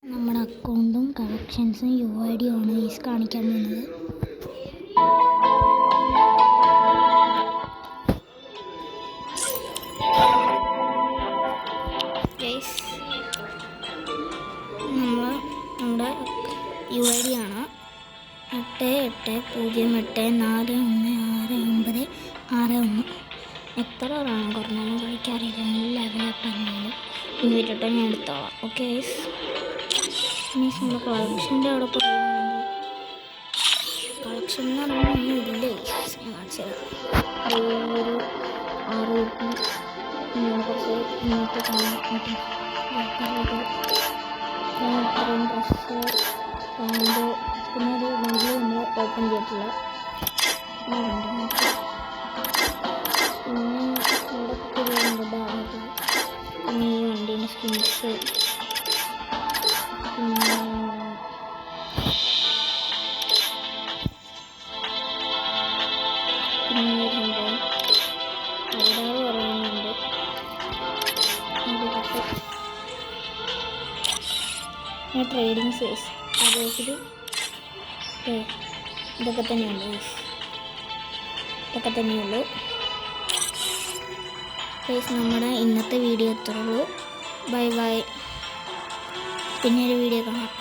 നമ്മുടെ അക്കൗണ്ടും കളക്ഷൻസും UID ആണ് ഗൈസ് കാണിക്കാൻ പോകുന്നത്. നമ്മുടെ UID ആണ് 8808416161. എത്ര റാങ്ക് കുറഞ്ഞാലും കളിക്കാറില്ല, ലെവലപ്പ് എന്നാലും ഇന്നിട്ട് ഞാൻ എടുത്തോളാം. ഓക്കെ ഗൈസ്, മീൻസ് നമ്മുടെ കളക്ഷൻ്റെ അവിടെ പറയുകയാണെങ്കിൽ കളക്ഷൻ എന്ന് പറഞ്ഞാൽ ഇല്ലേ കാണിച്ചത് ഒരു 6 കുറച്ച് ഇന്നത്തെ ഇത്രയും ഡ്രസ്സ് പാൻറ് പിന്നെ ഒരു വീഡിയോ നമ്മൾ ഓപ്പൺ ചെയ്തിട്ടില്ല. പിന്നെ ഇവിടെ പുതിയ ബാഗ്, പിന്നെ ഈ വണ്ടീൻ്റെ സ്കിൻസ്, പിന്നെ പറയുന്നുണ്ട് ട്രേഡിങ് സൈസ് അതേക്കിൽ ഇതൊക്കെ തന്നെയുള്ളൂ. നമ്മുടെ ഇന്നത്തെ വീഡിയോ എത്തുള്ളൂ. ബൈ ബൈ, പിന്നെ ഒരു വീഡിയോ കാണാം.